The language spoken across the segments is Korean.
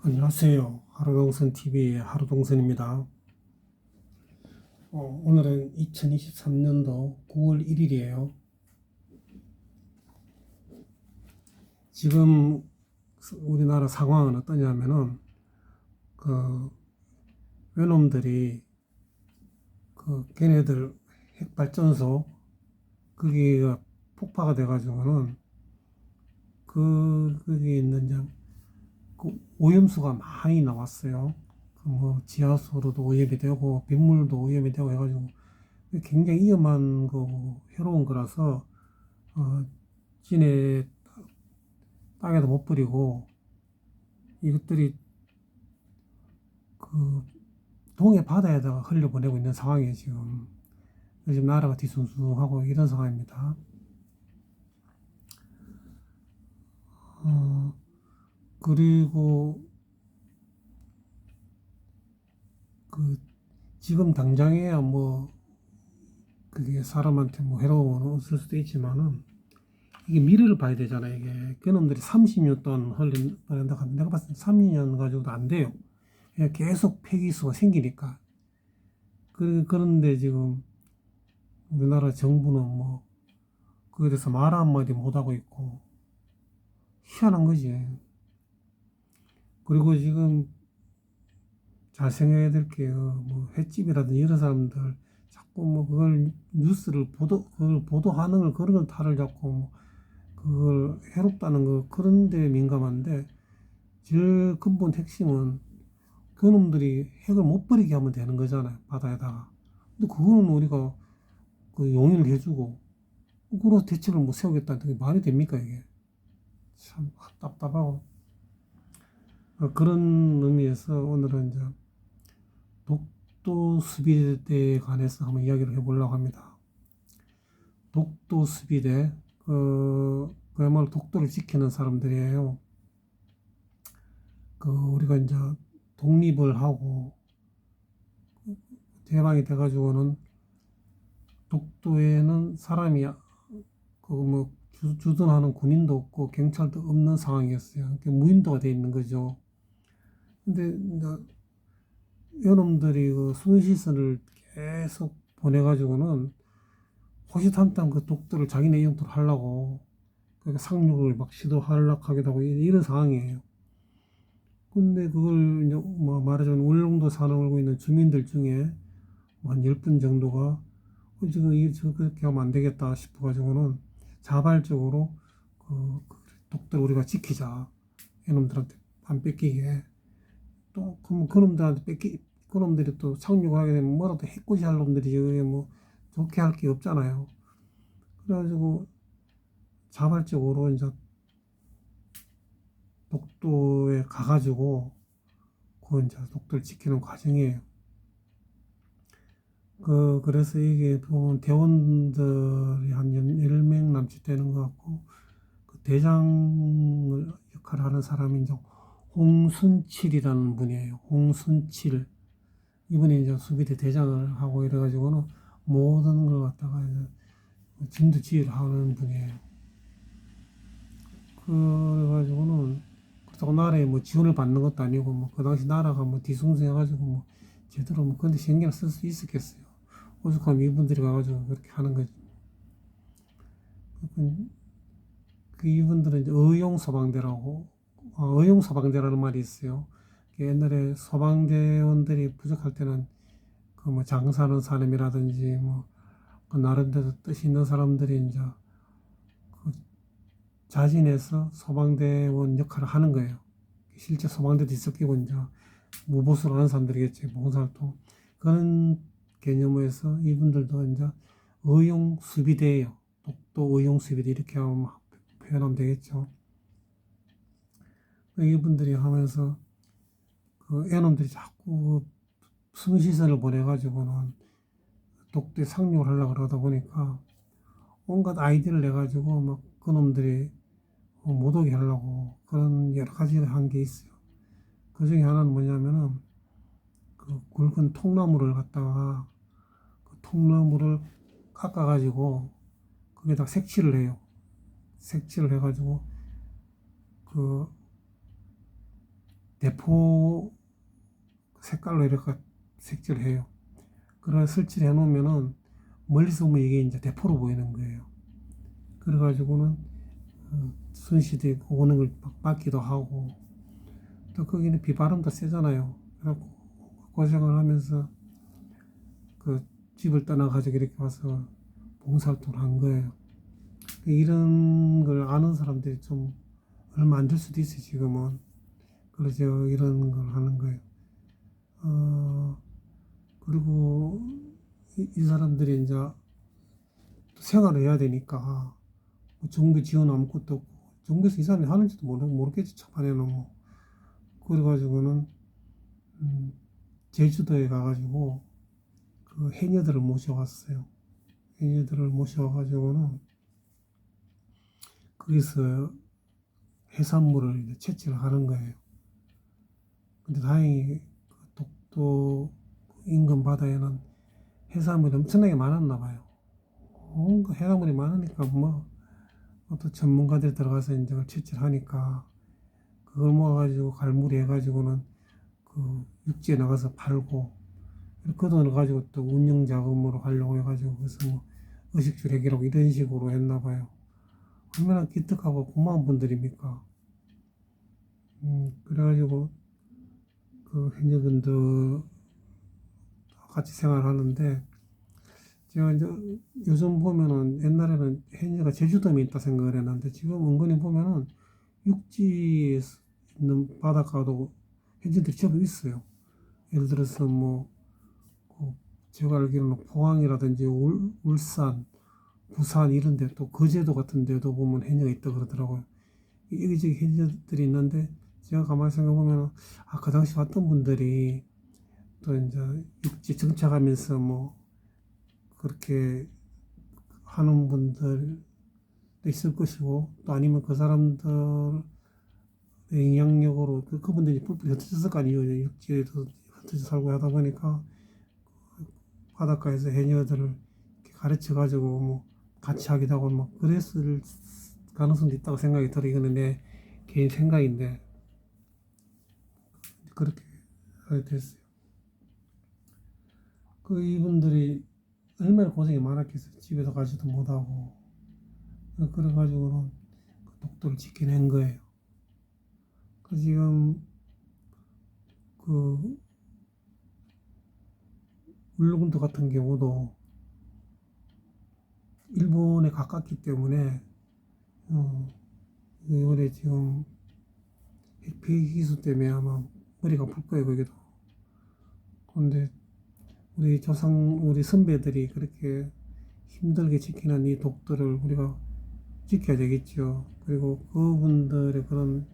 안녕하세요. 하루동선 TV의 하루동선입니다. 오늘은 2023년도 9월 1일이에요. 지금 우리나라 상황은 어떠냐면은 그 외놈들이 걔네들 핵발전소 거기가 폭파가 돼가지고는 거기에 있는 오염수가 많이 나왔어요. 뭐 지하수로도 오염이 되고 빗물도 오염이 되고 해가지고 굉장히 위험한 거고 해로운 거라서 지네 땅에도 못 버리고 이것들이 그 동해 바다에다가 흘려보내고 있는 상황이에요. 지금 요즘 나라가 뒤숭숭하고 이런 상황입니다. 그리고 그 지금 당장에야 뭐 그게 사람한테 뭐 해로움은 없을 수도 있지만은 이게 미래를 봐야 되잖아요. 이게 그놈들이 30년 동안 흘린다 하면 내가 봤을 때 30년 가지고도 안 돼요. 그냥 계속 폐기수가 생기니까. 그런데 지금 우리나라 정부는 뭐 그에 대해서 말 한마디 못하고 있고 희한한 거지. 그리고 지금 잘 생각해야 될 게, 뭐, 횟집이라든지 이런 사람들, 자꾸 뭐, 그걸 보도하는 걸, 그런 걸 탈을 잡고, 뭐, 그걸 해롭다는 거, 그런 데 민감한데, 제일 근본 핵심은 그놈들이 핵을 못 버리게 하면 되는 거잖아요, 바다에다가. 근데 그거는 우리가 그 용인을 해주고, 그로 대책을 못 세우겠다는 게 말이 됩니까, 이게? 참 답답하고. 그런 의미에서 오늘은 이제 독도 수비대에 관해서 한번 이야기를 해보려고 합니다. 독도 수비대, 그야말로 독도를 지키는 사람들이에요. 우리가 이제 독립을 하고 대망이 돼가지고는 독도에는 사람이 뭐 주둔하는 군인도 없고 경찰도 없는 상황이었어요. 그러니까 무인도가 돼 있는 거죠. 근데 이제 이놈들이 그 순시선을 계속 보내가지고는 호시탐탐 그 독도를 자기네 영토로 하려고 그러니까 상륙을 막 시도하려고 하기도 하고 이런 상황이에요. 근데 그걸 이제 뭐 말하자면 울릉도 산을 걸고 있는 주민들 중에 뭐한 10분 정도가 지금 그렇게 하면 안 되겠다 싶어가지고는 자발적으로 그 독도를 우리가 지키자. 이놈들한테 안 뺏기게. 또 그럼 그놈들한테 그놈들이 또 상륙을 하게 되면 뭐라도 해코지 할 놈들이 뭐 좋게 할 게 없잖아요. 그래가지고 자발적으로 이제 독도에 가가지고 그 이제 독도를 지키는 과정이에요. 그래서 이게 보면 대원들이 한 10명 남짓 되는 것 같고, 그 대장을 역할을 하는 사람이 이제 홍순칠이라는 분이에요. 홍순칠. 이분이 이제 수비대 대장을 하고 이래가지고는 모든 걸 갖다가 이제 진두지휘를 하는 분이에요. 그래가지고는 그렇다고 나라에 뭐 지원을 받는 것도 아니고 뭐 그 당시 나라가 뭐 뒤숭숭해가지고 뭐 제대로 뭐 그런데 신경을 쓸 수 있었겠어요. 오죽하면 이분들이 가가지고 그렇게 하는 거지. 이분들은 이제 의용소방대라고, 의용소방대라는 말이 있어요. 옛날에 소방대원들이 부족할 때는 그 뭐 장사하는 사람이라든지 뭐그 나름대로 뜻이 있는 사람들이 이제 그 자진해서 소방대원 역할을 하는 거예요. 실제 소방대도 있었고 이제 무보수로 하는 사람들이겠지, 봉사활동. 그런 개념에서 이분들도 이제 의용수비대예요. 독도 의용수비대 이렇게 하면 표현하면 되겠죠. 이분들이 하면서 애놈들이 자꾸 순시선을 보내가지고는 독도에 상륙을 하려고 그러다 보니까 온갖 아이디어를 내가지고 막 그놈들이 못 오게 하려고 그런 여러 가지를 한 게 있어요. 그 중에 하나는 뭐냐면은 그 굵은 통나무를 갖다가 그 통나무를 깎아가지고 거기에다 색칠을 해요. 색칠을 해가지고 그 대포 색깔로 이렇게 색칠을 해요. 그걸 설치를 해놓으면은 멀리서 보면 이게 이제 대포로 보이는 거예요. 그래가지고는 순시대 오는 걸 막기도 하고, 또 거기는 비바람도 세잖아요. 그래갖고 고생을 하면서 그 집을 떠나가지고 이렇게 와서 봉사활동을 한 거예요. 이런 걸 아는 사람들이 좀 얼마 안 될 수도 있어요, 지금은. 그래서 이런 걸 하는 거예요. 그리고 이 사람들이 이제 생활을 해야 되니까 뭐 정부 지원 아무것도 없고, 정부에서 이 사람이 하는지도 모르겠지, 초반에는 뭐. 그래가지고는 제주도에 가가지고 그 해녀들을 모셔왔어요. 해녀들을 모셔와가지고는 거기서 해산물을 이제 채취를 하는 거예요. 근데 다행히 그 독도 인근 바다에는 해산물이 엄청나게 많았나 봐요. 그 해산물이 많으니까 뭐 또 전문가들 들어가서 이제 채취를 하니까 그걸 모아가지고 갈무리 해가지고는 그 육지에 나가서 팔고, 그 돈을 가지고 또 운영 자금으로 활용해가지고 그래서 뭐 의식주례기록 이런 식으로 했나 봐요. 얼마나 기특하고 고마운 분들입니까? 그래가지고 그 해녀분들 같이 생활하는데, 제가 이제 요즘 보면은 옛날에는 해녀가 제주도에 있다 생각을 했는데 지금 은근히 보면은 육지에 있는 바닷가도 해녀들이 제법 있어요. 예를 들어서 뭐 제가 알기로는 포항이라든지 울산, 부산 이런 데, 또 거제도 같은 데도 보면 해녀가 있다 그러더라고요. 여기저기 해녀들이 있는데 제가 가만히 생각해 보면 그 당시 왔던 분들이 또 이제 육지 정착하면서 뭐 그렇게 하는 분들 있을 것이고, 또 아니면 그 사람들의 영향력으로 그분들이 뿔뿔이 흩어졌을 거 아니에요. 육지에도 흩어져 살고 하다 보니까 바닷가에서 해녀들을 가르쳐 가지고 뭐 같이 하기도 하고 뭐 그랬을 가능성도 있다고 생각이 들어. 이거는 내 개인 생각인데 그렇게 하게 됐어요. 그 이분들이 얼마나 고생이 많았겠어요. 집에서 가지도 못하고. 그래가지고는 그 독도를 지켜낸 거예요. 그 지금 그 울릉도 같은 경우도 일본에 가깝기 때문에 이번에 지금 핵폐기수 때문에 아마 머리가 아플 거예요, 거기도. 그런데 우리 선배들이 그렇게 힘들게 지키는 이 독도를 우리가 지켜야 되겠죠. 그리고 그분들의 그런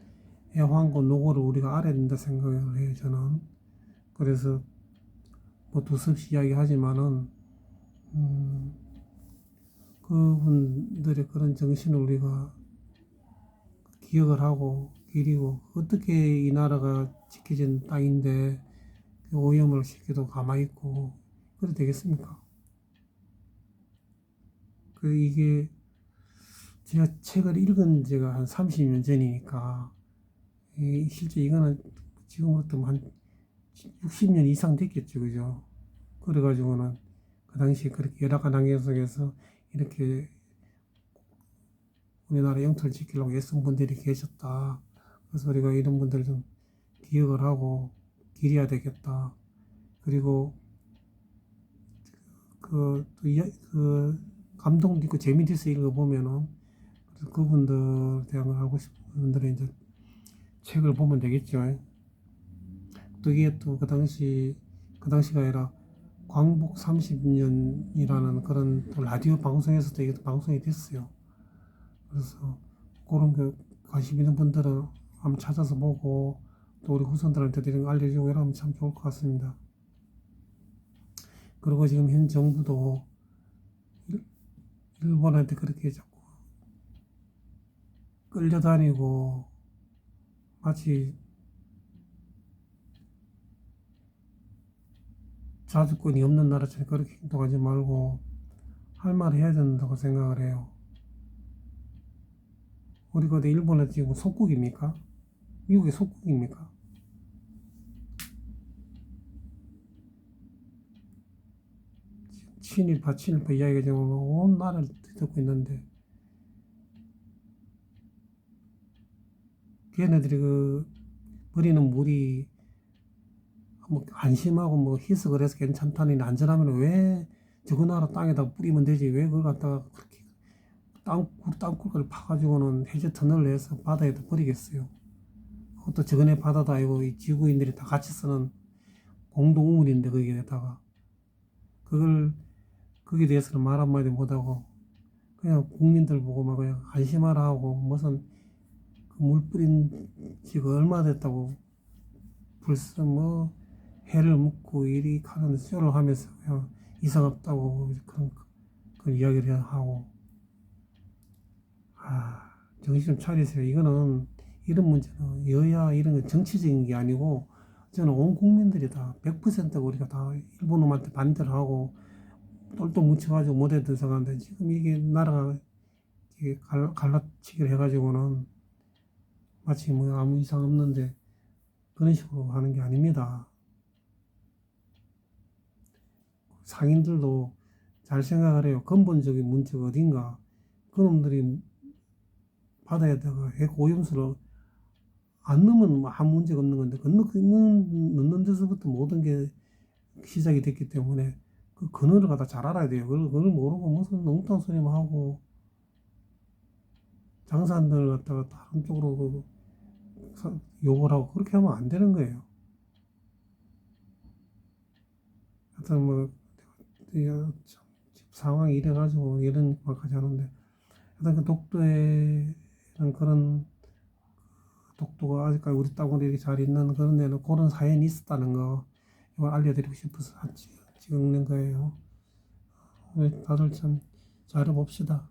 애환과 노고를 우리가 알아야 된다 생각을 해요, 저는. 그래서 뭐 두서없이 이야기하지만은 그분들의 그런 정신을 우리가 기억을 하고 기리고, 어떻게 이 나라가 지켜진 땅인데 오염을 시켜도 가만히 있고 그래도 되겠습니까? 이게 제가 책을 읽은 지가 한 30년 전이니까 실제 이거는 지금부터 한 60년 이상 됐겠죠, 그죠? 그래가지고는 그 당시에 그렇게 열악한 환경 속에서 이렇게 우리나라 영토를 지키려고 애쓴 분들이 계셨다. 그래서 우리가 이런 분들 좀 기억을 하고 기려야 되겠다. 그리고 그 감동도 있고 재미도 있어 읽어보면은, 그래서 그분들 대한 걸 알고 싶은 분들은 이제 책을 보면 되겠죠. 또 이게 또 그 당시가 아니라 광복 30년이라는 그런 또 라디오 방송에서도 이게 방송이 됐어요. 그래서 그런 게 관심 있는 분들은 한번 찾아서 보고 또 우리 후손들한테도 이런 거 알려주고 이러면 참 좋을 것 같습니다. 그리고 지금 현 정부도 일본한테 그렇게 자꾸 끌려다니고 마치 자주권이 없는 나라처럼 그렇게 행동하지 말고 할 말 해야 된다고 생각을 해요. 우리가 일본은 지금 속국입니까? 미국의 속국입니까? 친일파 이야기가 지금 온 나라를 뒤덮고 있는데, 걔네들이 그 버리는 물이 뭐 안심하고 뭐 희석을 해서 괜찮다니 안전하면 왜 저거 나라 땅에다 뿌리면 되지? 왜 그걸 갖다가 그렇게 땅굴을 파가지고는 해저 터널을 해서 바다에다 버리겠어요? 그것도 저거네 바다도 아니고 이 지구인들이 다 같이 쓰는 공동우물인데 거기에다가 그걸 거기에 대해서는 말 한마디 못하고 그냥 국민들 보고 막 그냥 안심하라 하고 무슨 그 물 뿌린 지가 얼마 됐다고 벌써 뭐 해를 묻고 이리 가는 쇼를 하면서 그냥 이상 없다고 그런 이야기를 하고 정신 좀 차리세요. 이거는 이런 문제는 여야 이런 건 정치적인 게 아니고 저는 온 국민들이 다 100%가 우리가 다 일본 놈한테 반대를 하고 똘똘 뭉쳐가지고 못했던 상황인데 지금 이게 나라가 이게 갈라치기를 해가지고는 마치 뭐 아무 이상 없는데 그런 식으로 하는 게 아닙니다. 상인들도 잘 생각을 해요. 근본적인 문제가 어딘가. 그놈들이 바다에다가 핵 오염수를 안 넣으면 뭐 아무 문제가 없는 건데, 넣는 데서부터 모든 게 시작이 됐기 때문에 그 근원을 갖다 잘 알아야 돼요. 그걸 모르고 무슨 엉뚱한 소리만 하고 장사한들 갖다가 다른 쪽으로 욕을 하고 그렇게 하면 안 되는 거예요. 하여튼 뭐 상황이 이래가지고 이런 말까지 하는데 하여튼 그 독도에는 그런 독도가 아직까지 우리 땅으로 이렇게 잘 있는 그런 데는 그런 사연이 있었다는 거 이걸 알려드리고 싶어서 찍는 거예요. 우리 다들 참 잘해봅시다.